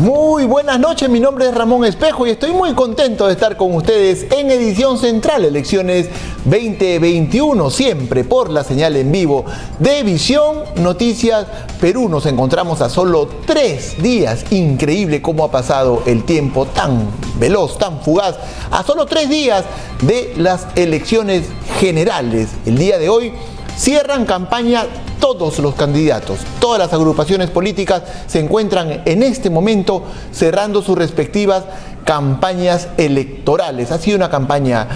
Muy buenas noches, mi nombre es Ramón Espejo y estoy muy contento de estar con ustedes en Edición Central, Elecciones 2021, siempre por la señal en vivo de Visión Noticias Perú. Nos encontramos a solo 3 días, increíble cómo ha pasado el tiempo, tan veloz, tan fugaz, a solo 3 días de las elecciones generales. El día de hoy cierran campaña todos los candidatos, todas las agrupaciones políticas se encuentran en este momento cerrando sus respectivas campañas electorales. Ha sido una campaña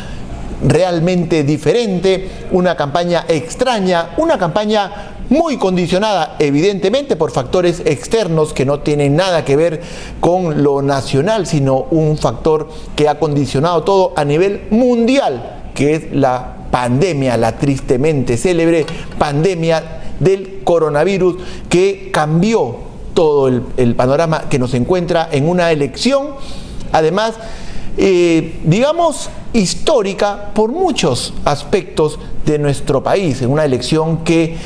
realmente diferente, una campaña extraña, una campaña muy condicionada evidentemente por factores externos que no tienen nada que ver con lo nacional, sino un factor que ha condicionado todo a nivel mundial, que es la pandemia, la tristemente célebre pandemia del coronavirus, que cambió todo el panorama, que nos encuentra en una elección, además, digamos, histórica por muchos aspectos de nuestro país, en una elección que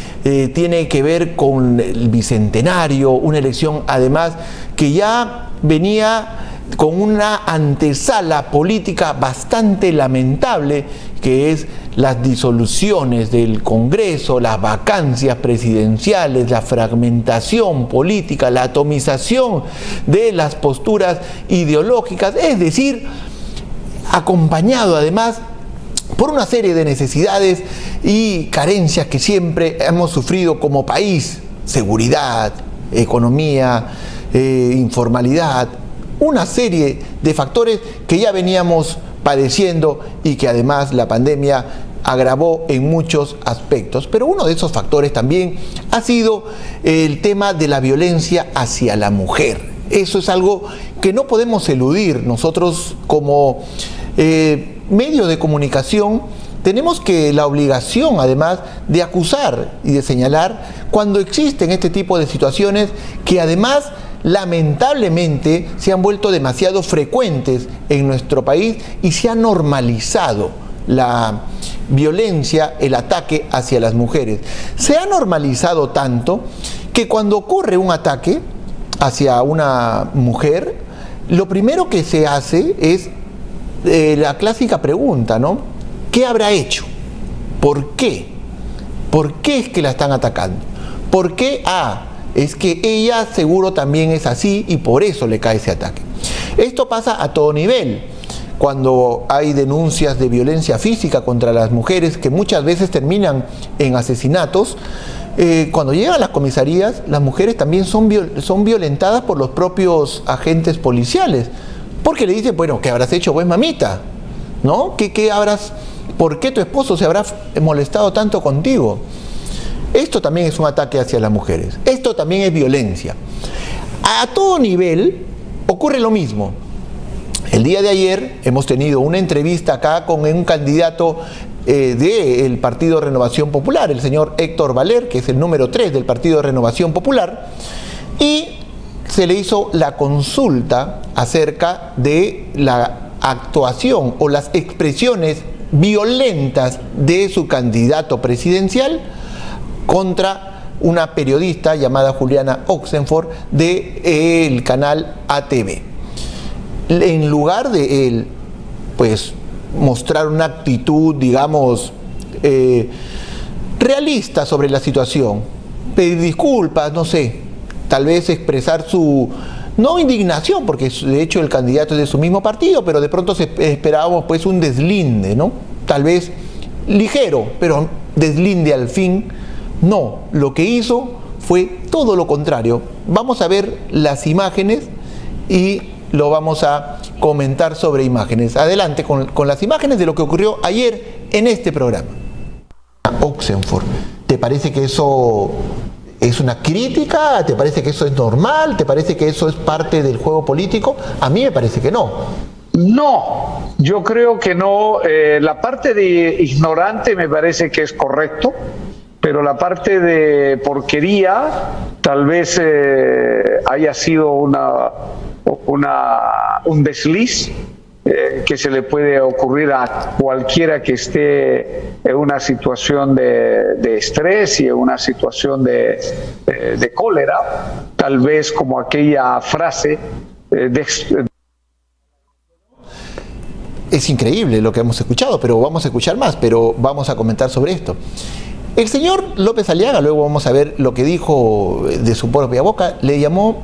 tiene que ver con el bicentenario, una elección además que ya venía con una antesala política bastante lamentable, que es las disoluciones del Congreso, las vacancias presidenciales, la fragmentación política, la atomización de las posturas ideológicas, es decir, acompañado además por una serie de necesidades y carencias que siempre hemos sufrido como país: seguridad, economía, informalidad, una serie de factores que ya veníamos padeciendo y que además la pandemia agravó en muchos aspectos. Pero uno de esos factores también ha sido el tema de la violencia hacia la mujer. Eso es algo que no podemos eludir. Nosotros como medio de comunicación tenemos la obligación además de acusar y de señalar cuando existen este tipo de situaciones que además lamentablemente se han vuelto demasiado frecuentes en nuestro país y se ha normalizado la violencia, el ataque hacia las mujeres. Se ha normalizado tanto que cuando ocurre un ataque hacia una mujer, lo primero que se hace es la clásica pregunta, ¿no? ¿Qué habrá hecho? ¿Por qué? ¿Por qué es que la están atacando? ¿Por qué? Es que ella seguro también es así y por eso le cae ese ataque. Esto pasa a todo nivel. Cuando hay denuncias de violencia física contra las mujeres que muchas veces terminan en asesinatos, cuando llegan a las comisarías, las mujeres también son violentadas por los propios agentes policiales, porque le dicen, bueno, ¿qué habrás hecho pues, mamita? ¿No? ¿Por qué tu esposo se habrá molestado tanto contigo? Esto también es un ataque hacia las mujeres. Esto también es violencia. A todo nivel ocurre lo mismo. El día de ayer hemos tenido una entrevista acá con un candidato del Partido Renovación Popular, el señor Héctor Valer, que es el número 3 del Partido Renovación Popular, y se le hizo la consulta acerca de la actuación o las expresiones violentas de su candidato presidencial contra una periodista llamada Juliana Oxenford del canal ATV. En lugar de él, pues, mostrar una actitud, digamos, realista sobre la situación, pedir disculpas, no sé, tal vez expresar su, no indignación, porque de hecho el candidato es de su mismo partido, pero de pronto esperábamos pues un deslinde, ¿no? Tal vez ligero, pero deslinde al fin. No, lo que hizo fue todo lo contrario. Vamos a ver las imágenes y lo vamos a comentar sobre imágenes. Adelante con las imágenes de lo que ocurrió ayer en este programa. Oxenford, ¿te parece que eso es una crítica? ¿Te parece que eso es normal? ¿Te parece que eso es parte del juego político? A mí me parece que no. No, yo creo que no. La parte de ignorante me parece que es correcto, pero la parte de porquería tal vez haya sido un desliz que se le puede ocurrir a cualquiera que esté en una situación de estrés y en una situación de cólera, tal vez como aquella frase Es increíble lo que hemos escuchado, pero vamos a escuchar más, pero vamos a comentar sobre esto. El señor López Aliaga, luego vamos a ver lo que dijo de su propia boca, le llamó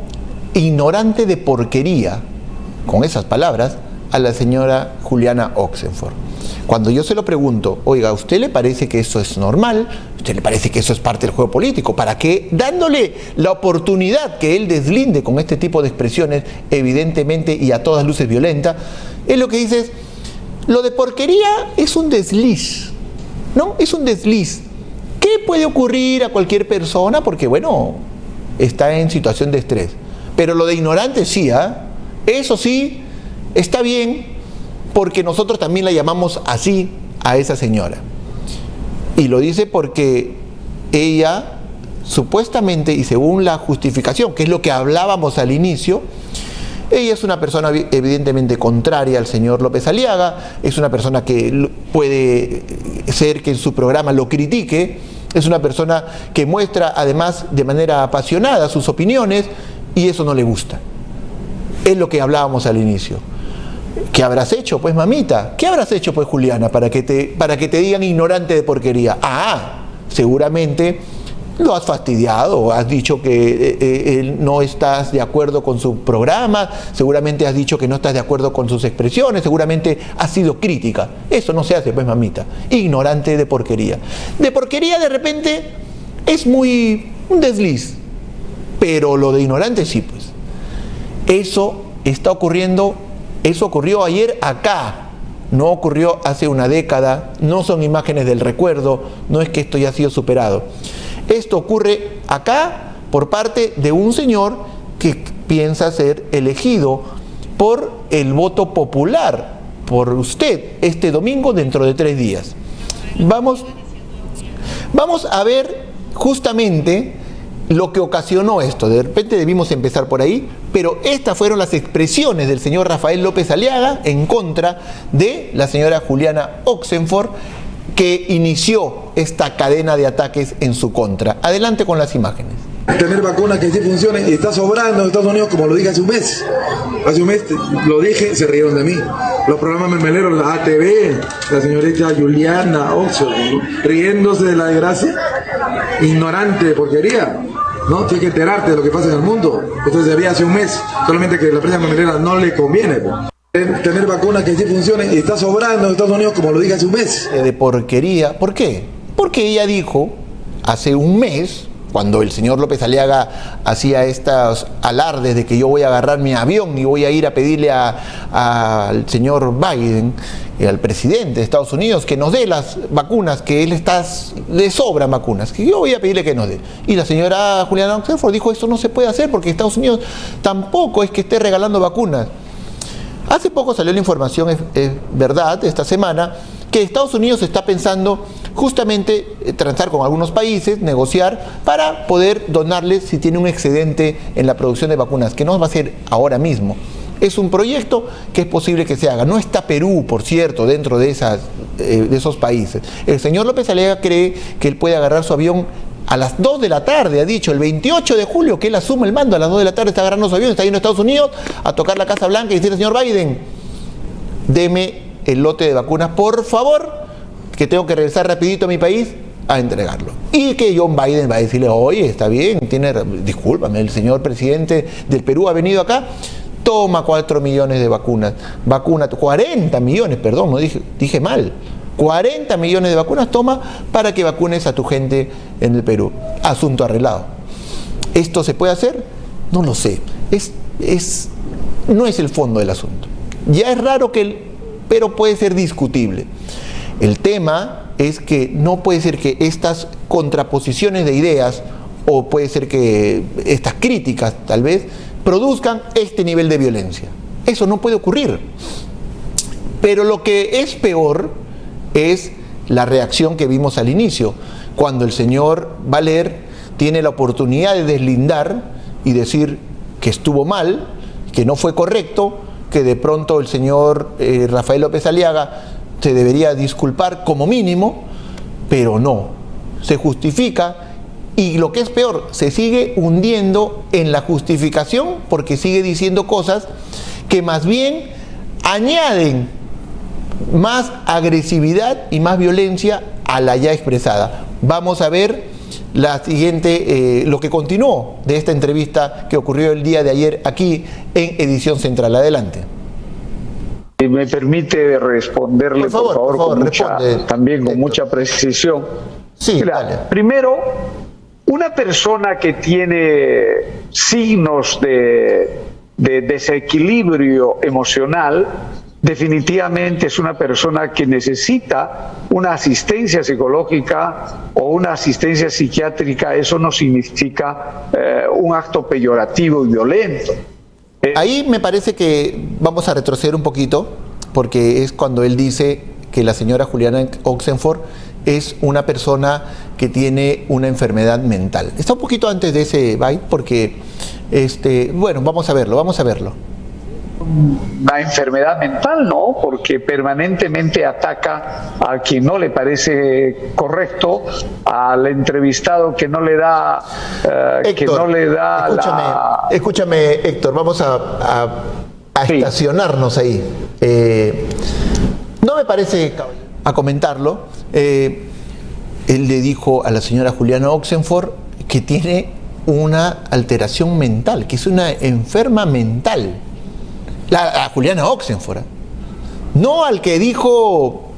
ignorante de porquería, con esas palabras, a la señora Juliana Oxenford. Cuando yo se lo pregunto, oiga, ¿a usted le parece que eso es normal? ¿A usted le parece que eso es parte del juego político? ¿Para qué? Dándole la oportunidad que él deslinde con este tipo de expresiones, evidentemente y a todas luces violenta, es lo que dices, lo de porquería es un desliz, ¿no? Es un desliz. ¿Qué puede ocurrir a cualquier persona? Porque, bueno, está en situación de estrés. Pero lo de ignorante sí, eso sí, está bien, porque nosotros también la llamamos así a esa señora. Y lo dice porque ella, supuestamente, y según la justificación, que es lo que hablábamos al inicio, ella es una persona evidentemente contraria al señor López Aliaga, es una persona que puede ser que en su programa lo critique, es una persona que muestra además de manera apasionada sus opiniones y eso no le gusta. Es lo que hablábamos al inicio. ¿Qué habrás hecho, pues, mamita? ¿Qué habrás hecho, pues, Juliana, para que te digan ignorante de porquería? Seguramente lo has fastidiado, has dicho que no estás de acuerdo con su programa, seguramente has dicho que no estás de acuerdo con sus expresiones, seguramente has sido crítica. Eso no se hace, pues, mamita. Ignorante de porquería. De porquería, de repente, es muy un desliz, pero lo de ignorante sí, pues. Eso está ocurriendo, eso ocurrió ayer acá, no ocurrió hace una década, no son imágenes del recuerdo, no es que esto ya ha sido superado. Esto ocurre acá por parte de un señor que piensa ser elegido por el voto popular, por usted, este domingo dentro de 3 días. Vamos a ver justamente lo que ocasionó esto. De repente debimos empezar por ahí, pero estas fueron las expresiones del señor Rafael López Aliaga en contra de la señora Juliana Oxenford, que inició esta cadena de ataques en su contra. Adelante con las imágenes. Tener vacunas que sí funcionen y está sobrando en Estados Unidos, como lo dije hace un mes. Hace un mes lo dije, se rieron de mí. Los programas mermeleros, la ATV, la señorita Juliana Oxenford, ¿no? Riéndose de la desgracia, ignorante de porquería. ¿No? Tienes que enterarte de lo que pasa en el mundo. Esto se sabía hace un mes, solamente que la prensa mermelera no le conviene. Tener vacunas que sí funcionen y está sobrando en Estados Unidos, como lo dije hace un mes. De porquería, ¿por qué? Porque ella dijo hace un mes, cuando el señor López Aliaga hacía estos alardes de que yo voy a agarrar mi avión y voy a ir a pedirle al señor Biden, al presidente de Estados Unidos, que nos dé las vacunas, que le sobran vacunas, que yo voy a pedirle que nos dé. Y la señora Juliana Oxenford dijo, esto no se puede hacer porque Estados Unidos tampoco es que esté regalando vacunas. Hace poco salió la información, es verdad, esta semana, que Estados Unidos está pensando justamente transar con algunos países, negociar, para poder donarles si tiene un excedente en la producción de vacunas, que no va a ser ahora mismo. Es un proyecto que es posible que se haga. No está Perú, por cierto, dentro de esos países. El señor López Aliaga cree que él puede agarrar su avión a las 2 de la tarde, ha dicho, el 28 de julio, que él asume el mando, a las 2 de la tarde está agarrando su avión, está yendo a Estados Unidos a tocar la Casa Blanca y decirle, señor Biden, deme el lote de vacunas, por favor, que tengo que regresar rapidito a mi país a entregarlo. Y que John Biden va a decirle, oye, está bien, discúlpame, el señor presidente del Perú ha venido acá, toma 4 millones de vacunas, 40 millones, perdón, no dije mal, 40 millones de vacunas toma para que vacunes a tu gente en el Perú. Asunto arreglado. ¿Esto se puede hacer? No lo sé. No es el fondo del asunto. Ya es raro pero puede ser discutible. El tema es que no puede ser que estas contraposiciones de ideas, o puede ser que estas críticas tal vez, produzcan este nivel de violencia. Eso no puede ocurrir. Pero lo que es peor es la reacción que vimos al inicio, cuando el señor Valer tiene la oportunidad de deslindar y decir que estuvo mal, que no fue correcto, que de pronto el señor Rafael López Aliaga se debería disculpar como mínimo, pero no, se justifica y lo que es peor, se sigue hundiendo en la justificación porque sigue diciendo cosas que más bien añaden más agresividad y más violencia a la ya expresada. Vamos a ver la siguiente, lo que continuó de esta entrevista que ocurrió el día de ayer aquí en Edición Central. Adelante. Me permite responderle, por favor, también con mucha precisión. Sí, mira, dale. Primero, una persona que tiene signos de desequilibrio emocional definitivamente es una persona que necesita una asistencia psicológica o una asistencia psiquiátrica. Eso no significa un acto peyorativo y violento. Ahí me parece que vamos a retroceder un poquito, porque es cuando él dice que la señora Juliana Oxenford es una persona que tiene una enfermedad mental. Está un poquito antes de ese byte, porque, bueno, vamos a verlo. Una enfermedad mental, no, porque permanentemente ataca a quien no le parece correcto, al entrevistado que no le da, Héctor, escúchame, Héctor, vamos a Sí. estacionarnos ahí. No me parece a comentarlo. Él le dijo a la señora Juliana Oxenford que tiene una alteración mental, que es una enferma mental. A Juliana Oxenford, no al que dijo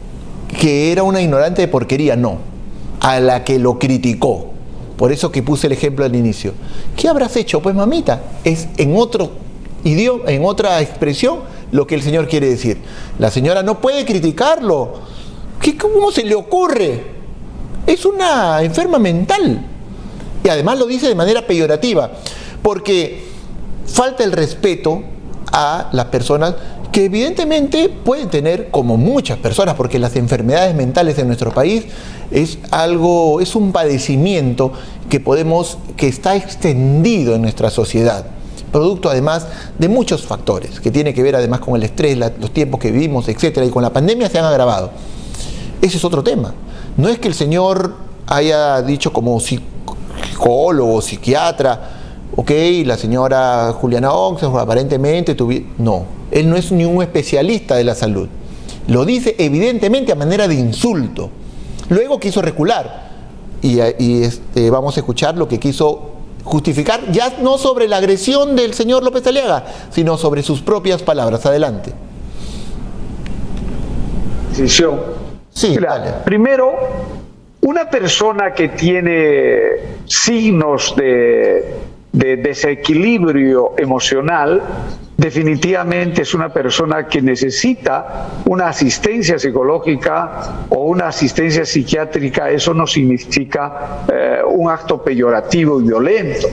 que era una ignorante de porquería, no, a la que lo criticó. Por eso que puse el ejemplo al inicio. ¿Qué habrás hecho? Pues mamita, es en otro idioma, en otra expresión, lo que el señor quiere decir. La señora no puede criticarlo. ¿Cómo se le ocurre? Es una enferma mental. Y además lo dice de manera peyorativa, porque falta el respeto a las personas que evidentemente pueden tener, como muchas personas, porque las enfermedades mentales en nuestro país es un padecimiento que está extendido en nuestra sociedad, producto además de muchos factores, que tiene que ver además con el estrés, los tiempos que vivimos, etcétera, y con la pandemia se han agravado. Ese es otro tema. No es que el señor haya dicho como psicólogo, psiquiatra, ok, la señora Juliana Oxenford aparentemente no, él no es ni un especialista de la salud. Lo dice evidentemente a manera de insulto. Luego quiso recular y vamos a escuchar lo que quiso justificar, ya no sobre la agresión del señor López Aliaga, sino sobre sus propias palabras. Adelante. Decisión. Sí, mira, primero, una persona que tiene signos de desequilibrio emocional definitivamente es una persona que necesita una asistencia psicológica o una asistencia psiquiátrica. Eso no significa un acto peyorativo y violento.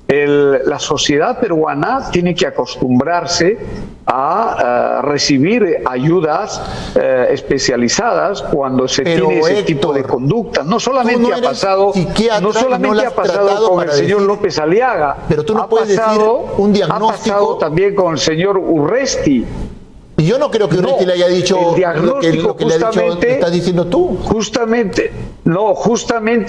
La sociedad peruana tiene que acostumbrarse a recibir ayudas especializadas cuando se tiene ese tipo de conducta. No solamente ha pasado con el señor López Aliaga, pero tú no puedes decir un diagnóstico. Ha pasado también con el señor Urresti. Y yo no creo que Urresti le haya dicho lo que le ha dicho, estás diciendo tú. Justamente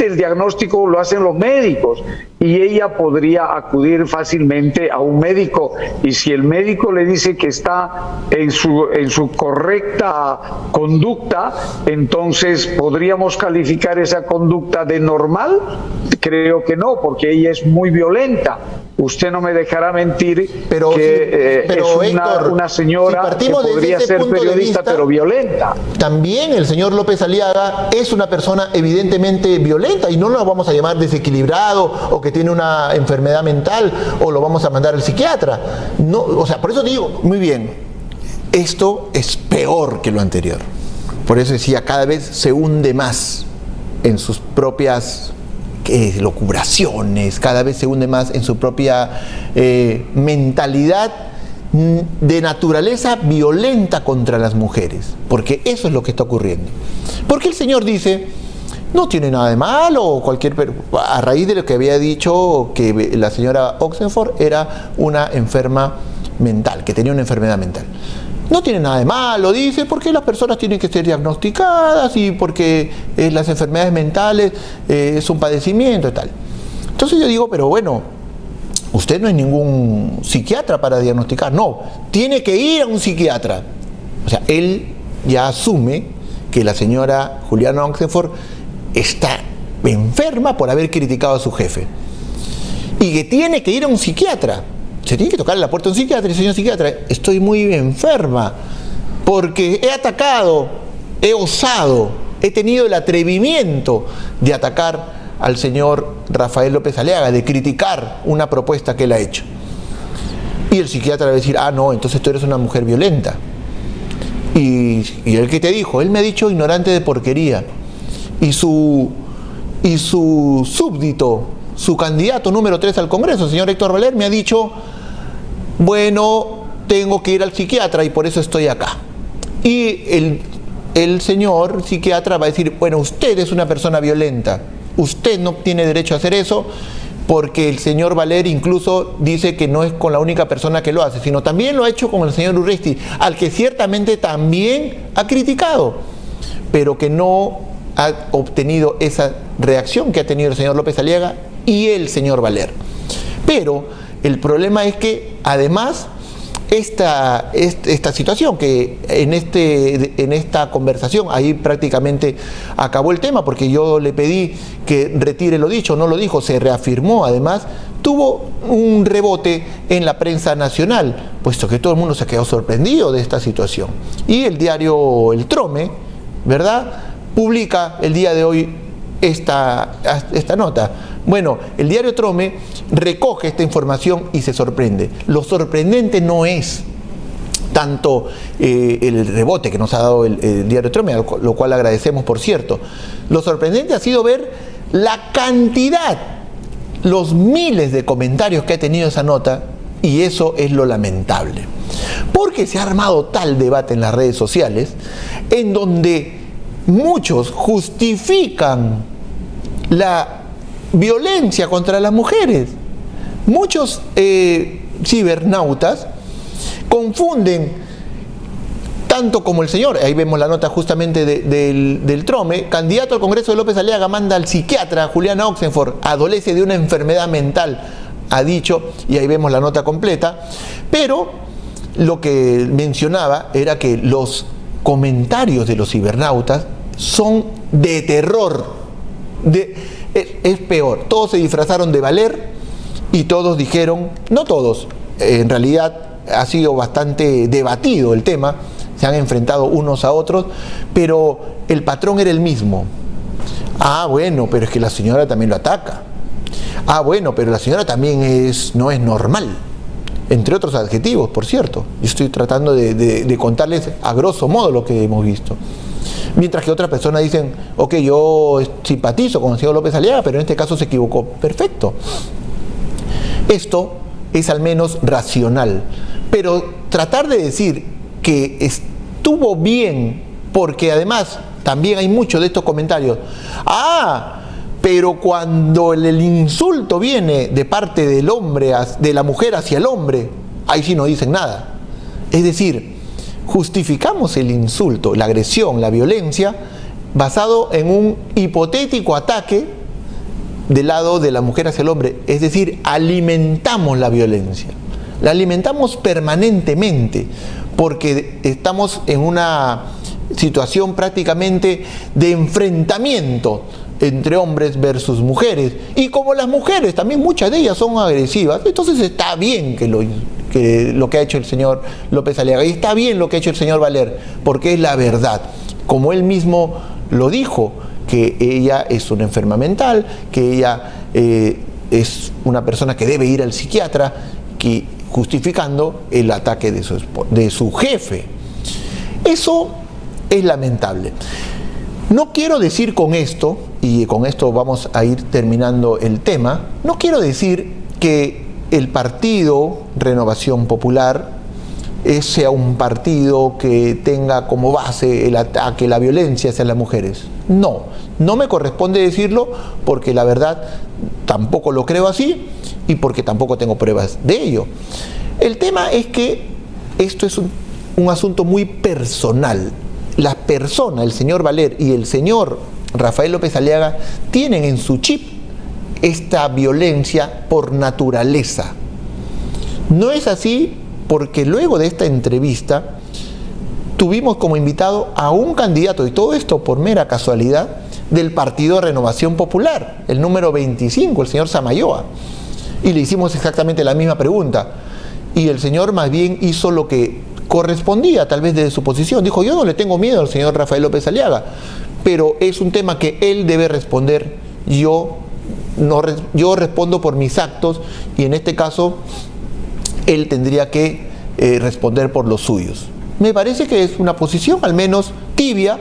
el diagnóstico lo hacen los médicos y ella podría acudir fácilmente a un médico, y si el médico le dice que está en su correcta conducta, entonces ¿podríamos calificar esa conducta de normal? Creo que no, porque ella es muy violenta. Usted no me dejará mentir, pero es Héctor, una señora que podría ser periodista, pero violenta. También el señor López Aliaga es una persona evidentemente violenta, y no lo vamos a llamar desequilibrado o que tiene una enfermedad mental o lo vamos a mandar al psiquiatra. No, o sea, por eso digo, muy bien, esto es peor que lo anterior. Por eso decía, cada vez se hunde más en sus propias locubraciones, cada vez se hunde más en su propia mentalidad de naturaleza violenta contra las mujeres, porque eso es lo que está ocurriendo. Porque el señor dice, no tiene nada de malo, a raíz de lo que había dicho que la señora Oxenford era una enferma mental, que tenía una enfermedad mental. No tiene nada de malo, dice, porque las personas tienen que ser diagnosticadas y porque las enfermedades mentales es un padecimiento y tal. Entonces yo digo, pero bueno, usted no es ningún psiquiatra para diagnosticar, no, tiene que ir a un psiquiatra. O sea, él ya asume que la señora Juliana Oxenford está enferma por haber criticado a su jefe y que tiene que ir a un psiquiatra. Se tiene que tocar la puerta de un psiquiatra y, señor psiquiatra, estoy muy enferma porque he atacado, he osado, he tenido el atrevimiento de atacar al señor Rafael López Aliaga, de criticar una propuesta que él ha hecho. Y el psiquiatra va a decir, ah, no, entonces tú eres una mujer violenta. Y el que te dijo, él me ha dicho ignorante de porquería. Y su súbdito, su candidato número 3 al Congreso, el señor Héctor Valer, me ha dicho, bueno, tengo que ir al psiquiatra y por eso estoy acá. Y el señor psiquiatra va a decir, bueno, usted es una persona violenta, usted no tiene derecho a hacer eso, porque el señor Valer incluso dice que no es con la única persona que lo hace, sino también lo ha hecho con el señor Urresti, al que ciertamente también ha criticado, pero que no ha obtenido esa reacción que ha tenido el señor López Aliaga y el señor Valer. Pero el problema es que además esta situación, que en esta conversación, ahí prácticamente acabó el tema, porque yo le pedí que retire lo dicho, no lo dijo, se reafirmó además, tuvo un rebote en la prensa nacional, puesto que todo el mundo se quedó sorprendido de esta situación. Y el diario El Trome, ¿verdad?, publica el día de hoy esta nota. Bueno, el diario Trome recoge esta información y se sorprende. Lo sorprendente no es tanto el rebote que nos ha dado el diario Trome, lo cual agradecemos, por cierto. Lo sorprendente ha sido ver la cantidad, los miles de comentarios que ha tenido esa nota, y eso es lo lamentable. Porque se ha armado tal debate en las redes sociales en donde muchos justifican la violencia contra las mujeres. Muchos cibernautas confunden, tanto como el señor, ahí vemos la nota justamente del Trome, candidato al Congreso de López Aliaga manda al psiquiatra Juliana Oxenford, adolece de una enfermedad mental, ha dicho, y ahí vemos la nota completa, pero lo que mencionaba era que los comentarios de los cibernautas son de terror, es peor, todos se disfrazaron de Valer y todos dijeron, no todos, en realidad ha sido bastante debatido el tema, se han enfrentado unos a otros, pero el patrón era el mismo. Ah, bueno, pero es que la señora también lo ataca. Ah, bueno, pero la señora también no es normal. Entre otros adjetivos, por cierto. Yo estoy tratando de contarles a grosso modo lo que hemos visto. Mientras que otras personas dicen, ok, yo simpatizo con el señor López Aliaga, pero en este caso se equivocó. Perfecto. Esto es al menos racional. Pero tratar de decir que estuvo bien, porque además también hay muchos de estos comentarios. Ah, pero cuando el insulto viene de parte del hombre, de la mujer hacia el hombre, ahí sí no dicen nada. Es decir, justificamos el insulto, la agresión, la violencia, basado en un hipotético ataque del lado de la mujer hacia el hombre. Es decir, alimentamos la violencia. La alimentamos permanentemente, porque estamos en una situación prácticamente de enfrentamiento entre hombres versus mujeres, y como las mujeres también, muchas de ellas son agresivas, entonces está bien que lo que ha hecho el señor López Aliaga, y está bien lo que ha hecho el señor Valer, porque es la verdad, como él mismo lo dijo, que ella es una enferma mental, que ella es una persona que debe ir al psiquiatra, justificando el ataque de su jefe. Eso es lamentable. No quiero decir con esto, y con esto vamos a ir terminando el tema, no quiero decir que el partido Renovación Popular sea un partido que tenga como base el ataque, la violencia hacia las mujeres. No me corresponde decirlo, porque la verdad tampoco lo creo así y porque tampoco tengo pruebas de ello. El tema es que esto es un asunto muy personal. Las personas, el señor Valer y el señor Rafael López Aliaga, tienen en su chip esta violencia por naturaleza. No es así porque luego de esta entrevista tuvimos como invitado a un candidato, y todo esto por mera casualidad, del Partido Renovación Popular, el número 25, el señor Samayoa. Y le hicimos exactamente la misma pregunta. Y el señor más bien hizo lo que correspondía, tal vez desde su posición. Dijo, yo no le tengo miedo al señor Rafael López Aliaga, pero es un tema que él debe responder. Yo respondo por mis actos, y en este caso él tendría que responder por los suyos. Me parece que es una posición al menos tibia,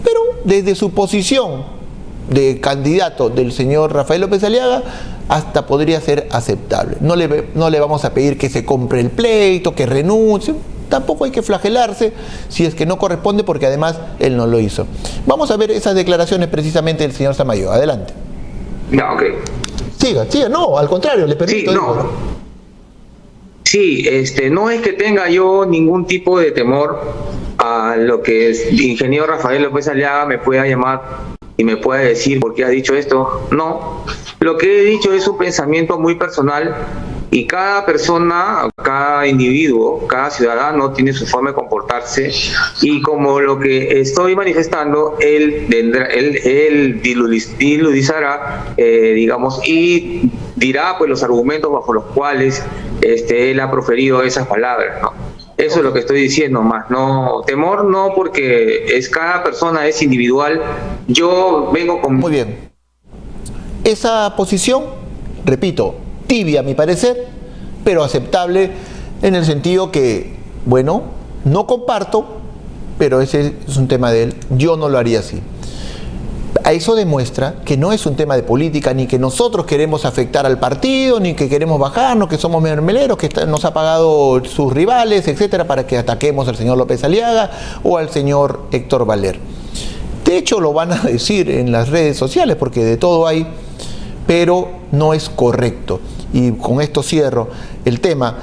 pero desde su posición de candidato del señor Rafael López Aliaga hasta podría ser aceptable. No le vamos a pedir que se compre el pleito, que renuncie. Tampoco hay que flagelarse si es que no corresponde, porque además él no lo hizo. Vamos a ver esas declaraciones precisamente del señor Samayoa. Adelante. No, ok. Siga, no, al contrario, le permito. Sí, no. Sí, no es que tenga yo ningún tipo de temor a lo que el ingeniero Rafael López Aliaga me pueda llamar y me pueda decir por qué ha dicho esto. No, lo que he dicho es un pensamiento muy personal, y cada persona, cada individuo, cada ciudadano tiene su forma de comportarse, y como lo que estoy manifestando, él diludizará, digamos, y dirá pues los argumentos bajo los cuales él ha proferido esas palabras, ¿no? Eso es lo que estoy diciendo, más no temor, no, porque cada persona es individual. Yo vengo con... Muy bien. Esa posición, repito, tibia a mi parecer, pero aceptable en el sentido que, bueno, no comparto, pero ese es un tema de él. Yo no lo haría así. A eso demuestra que no es un tema de política, ni que nosotros queremos afectar al partido, ni que queremos bajarnos, que somos mermeleros, que nos ha pagado sus rivales, etcétera, para que ataquemos al señor López Aliaga o al señor Héctor Valer. De hecho, lo van a decir en las redes sociales, porque de todo hay, pero no es correcto. Y con esto cierro el tema.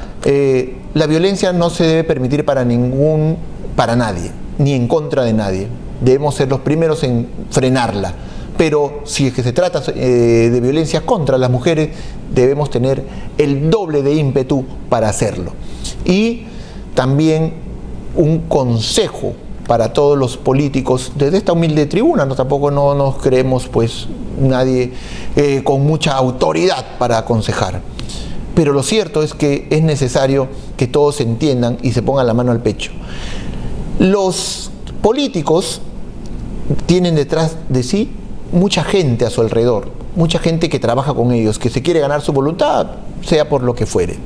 La violencia no se debe permitir para nadie, ni en contra de nadie. Debemos ser los primeros en frenarla. Pero si es que se trata de violencia contra las mujeres, debemos tener el doble de ímpetu para hacerlo. Y también un consejo para todos los políticos desde esta humilde tribuna. Tampoco no nos creemos pues nadie con mucha autoridad para aconsejar. Pero lo cierto es que es necesario que todos entiendan y se pongan la mano al pecho. Los políticos tienen detrás de sí mucha gente a su alrededor, mucha gente que trabaja con ellos, que se quiere ganar su voluntad, sea por lo que fuere.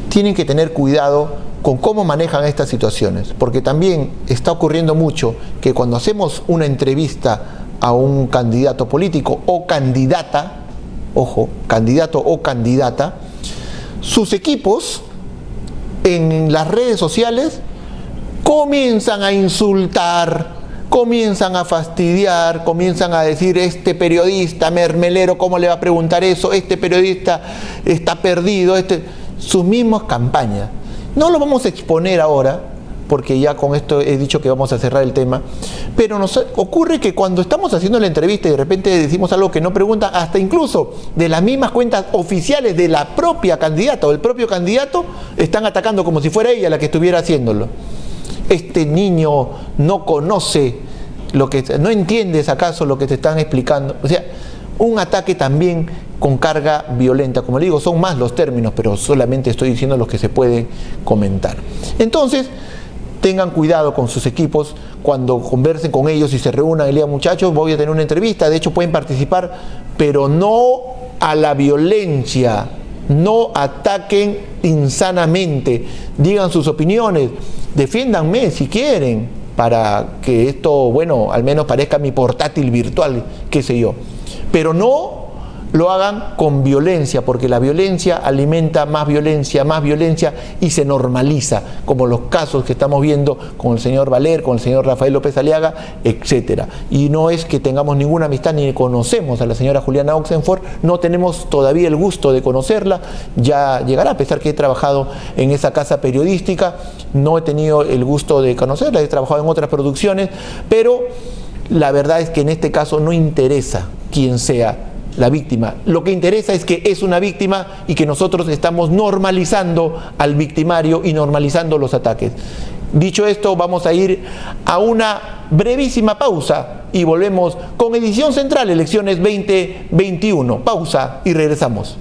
Tienen que tener cuidado con cómo manejan estas situaciones, porque también está ocurriendo mucho que cuando hacemos una entrevista a un candidato político o candidata, ojo, candidato o candidata, sus equipos en las redes sociales comienzan a insultar, comienzan a fastidiar, comienzan a decir, este periodista mermelero, ¿cómo le va a preguntar eso? Este periodista está perdido, sus mismas campañas. No lo vamos a exponer ahora, porque ya con esto he dicho que vamos a cerrar el tema, pero nos ocurre que cuando estamos haciendo la entrevista y de repente decimos algo que no pregunta, hasta incluso de las mismas cuentas oficiales de la propia candidata o el propio candidato, están atacando como si fuera ella la que estuviera haciéndolo. Este niño no conoce no entiendes acaso lo que te están explicando. O sea, un ataque también con carga violenta. Como le digo, son más los términos, pero solamente estoy diciendo los que se pueden comentar. Entonces, tengan cuidado con sus equipos cuando conversen con ellos y se reúnan y le digan, muchachos, voy a tener una entrevista, de hecho pueden participar, pero no a la violencia, no ataquen insanamente, digan sus opiniones, defiéndanme si quieren, para que esto, bueno, al menos parezca mi portátil virtual, qué sé yo, pero no lo hagan con violencia, porque la violencia alimenta más violencia y se normaliza, como los casos que estamos viendo con el señor Valer, con el señor Rafael López Aliaga, etcétera. Y no es que tengamos ninguna amistad ni conocemos a la señora Juliana Oxenford, no tenemos todavía el gusto de conocerla, ya llegará, a pesar que he trabajado en esa casa periodística, no he tenido el gusto de conocerla, he trabajado en otras producciones, pero la verdad es que en este caso no interesa quién sea la víctima. Lo que interesa es que es una víctima y que nosotros estamos normalizando al victimario y normalizando los ataques. Dicho esto, vamos a ir a una brevísima pausa y volvemos con Edición Central, Elecciones 2021. Pausa y regresamos.